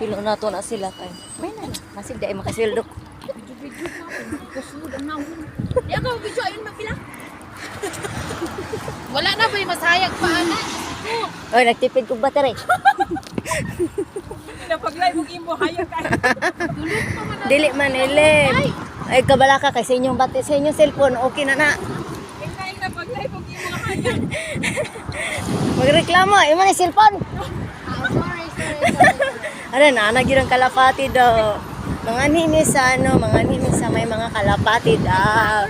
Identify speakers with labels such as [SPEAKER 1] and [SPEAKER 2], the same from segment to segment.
[SPEAKER 1] pilo na to na sila kay. May na. Masig dai makasildok.
[SPEAKER 2] Video-video na. Kusud ang nawon. Di ako video ayun mapila. Wala na ba yung masayag pa ana?
[SPEAKER 1] Oy, nagtipid kog battery.
[SPEAKER 2] Napag-live mo imo hayag kay. Dulot pa man.
[SPEAKER 1] Dili man ilim. Ay kabala ka kay sa inyong battery sa inyong cellphone okay na na.
[SPEAKER 2] Ing napag-live mo imo hayag.
[SPEAKER 1] Magreklamo, imo ni cellphone.
[SPEAKER 2] Sorry.
[SPEAKER 1] Ano na, nagyurang kalapati daw. Mga nini sa ano, mga nini sa may mga kalapati daw.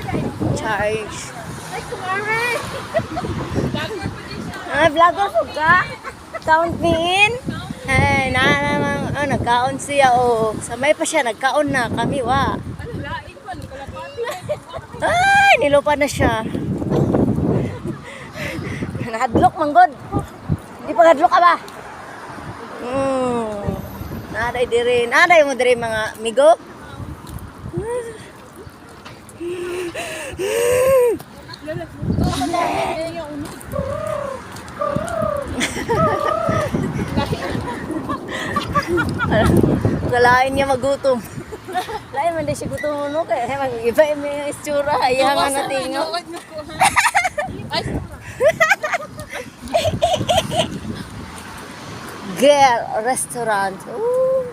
[SPEAKER 1] Charge.
[SPEAKER 2] Ay, kumare.
[SPEAKER 1] Vlogger po ka? Count me in? Ay, nagkaon siya o. Samay pa siya, nagkaon na kami wa.
[SPEAKER 2] Ano lain man kalapati.
[SPEAKER 1] Ay, nilupa na siya. Nahadlok manggod. Hindi pa hadlok ka ba? Naday diri, naday mo diri mga migo. Kalain niya magutom. Lain man din siya gutom no kay mag-iba may istura ayangan na tingo. Girl restaurant. Ooh.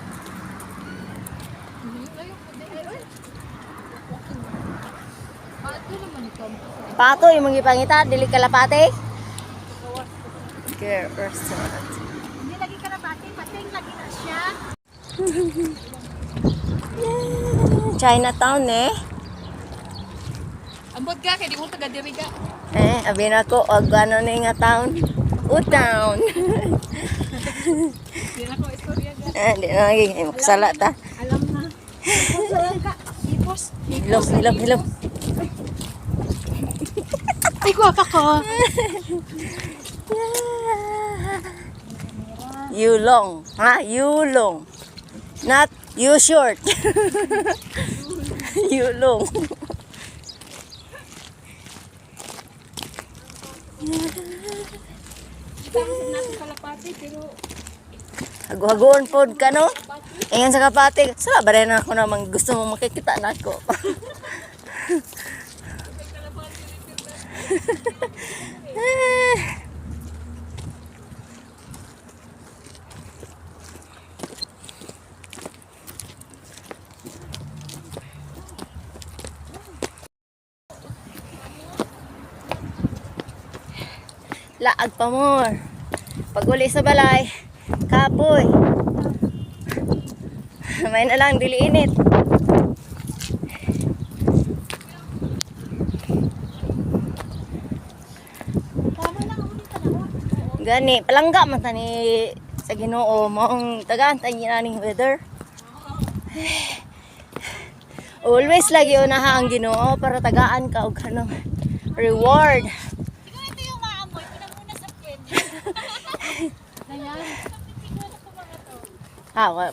[SPEAKER 1] Pato yung mga ipangita, dili kalapate. Girl restaurant.
[SPEAKER 2] Hindi lagi kalapati, pating lagi na siya.
[SPEAKER 1] Chinatown eh.
[SPEAKER 2] Ambot ka kay di mo taga diri ka.
[SPEAKER 1] Abi na ko, og ano na nga town. U-town.
[SPEAKER 2] Di na ko istorya ga.
[SPEAKER 1] Di na lagi, magsala ta.
[SPEAKER 2] Alam na. Ipos ka. Ipos.
[SPEAKER 1] Hilom.
[SPEAKER 2] Ay, guwapa ka.
[SPEAKER 1] You long. Ha? You long. Not you short. You long.
[SPEAKER 2] Natin kalapati pero
[SPEAKER 1] Hago-hagoon pod ka no? Ingan sa kapati. Sala ba rin ako namang gusto mong makikita na ako. Laag pa more. Pag uli sa balay, kapoy. May na lang, dili init. Gani, palangga man tani sa Ginoo maong tagaan tayo ning weather. Always lagi unaha ang Ginoo para tagaan ka og kanong reward.
[SPEAKER 2] ito yung maamoy, pinamuna sa pwede. Ayan.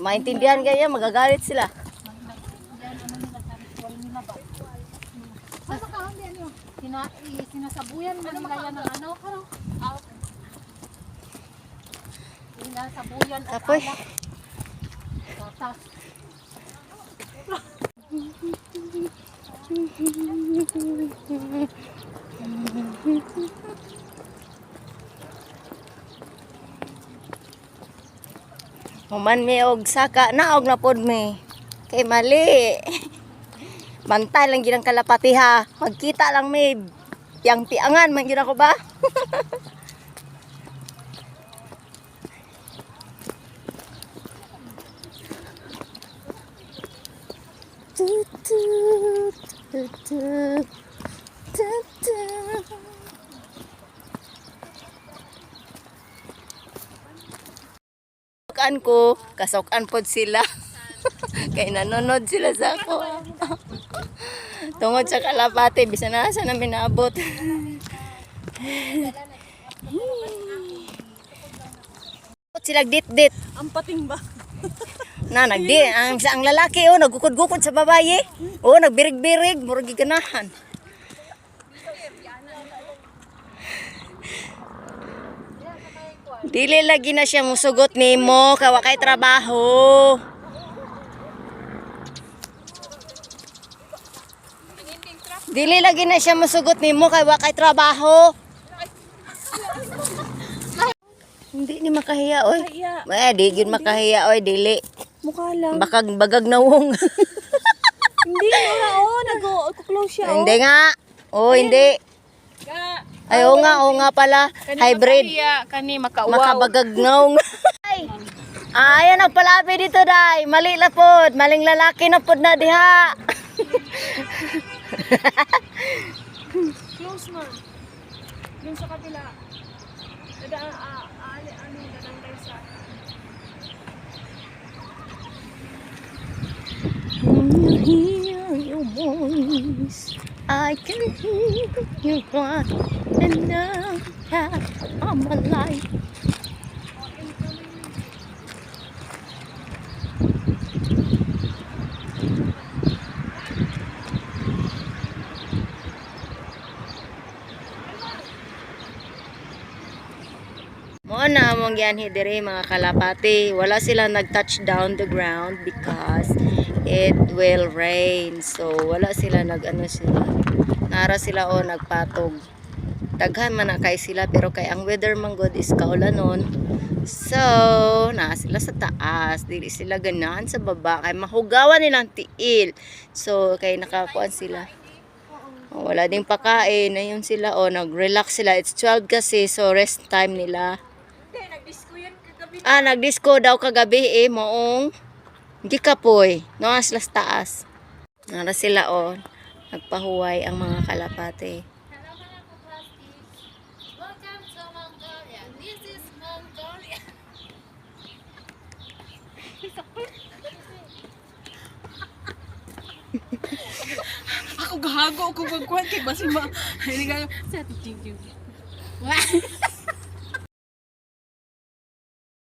[SPEAKER 1] Maintindihan kaya magagalit sila.
[SPEAKER 2] Sasa ka hindi ano? Sinasabuyan mo nila yan ng ano? Sinasabuyan at
[SPEAKER 1] Apoy.
[SPEAKER 2] alak. Gatas.
[SPEAKER 1] Human mi og saka naog na pod mi. Kay mali. Bantay lang ginang kalapati ha. Magkita lang mi. Yang tiangan man gina ko ba? Kasukan ko, kasukan pod sila. Kay nanonood sila sa ako. Tungod sa kalapati, bisa na sa namin naabot. Sila dit-dit.
[SPEAKER 2] Ang pating ba?
[SPEAKER 1] Na nagdi ang lalaki nagukod-gukod sa babae. Nagbirig-birig, murag giganahan. Dili lagi na siya musugot nimo kawa kay trabaho. Dili lagi na siya musugot nimo kay wa kay trabaho. Hindi ni makahiya oy. Di gyud makahiya oy dili.
[SPEAKER 2] Mukha lang.
[SPEAKER 1] Baka bagag nawong.
[SPEAKER 2] Hindi na nag-close siya.
[SPEAKER 1] Hindi nga. Oh, hindi. Ay, oo nga pala. Hybrid.
[SPEAKER 2] Kani makauwaw.
[SPEAKER 1] Makabagag nawong. Ay. Ayan ang palabi dito, day. Mali na pod. Maling lalaki na pod na diha.
[SPEAKER 2] Close man. Yung sa kabila. Dadaan tayo sa...
[SPEAKER 1] When you hear your voice, I can hear you cry, and now I'm alive. Mo na mong yan hidere mga kalapati. Wala sila nag-touch down the ground because it will rain. So wala sila nag-ano sila. Nara sila o nagpatog. Daghan man na kay sila pero kay ang weather man good is kaulanon. So na sila sa taas. Dili sila ganahan sa baba kay mahugawan nilang tiil. So kay nakakuan sila. Wala ding pakain. Ayun sila o nag-relax sila. It's 12 kasi so rest time nila.
[SPEAKER 2] Nag-disco yan kagabi.
[SPEAKER 1] Nag-disco daw kagabi moong gikapoy. No, sila sa taas. Nara sila nagpahuway ang mga kalapate.
[SPEAKER 2] Hello mga kaplastis. Welcome to Mongolia. This is Mongolia.
[SPEAKER 3] Ako gahago ako gagkuhan kay basi ma. Hindi ka sa titig.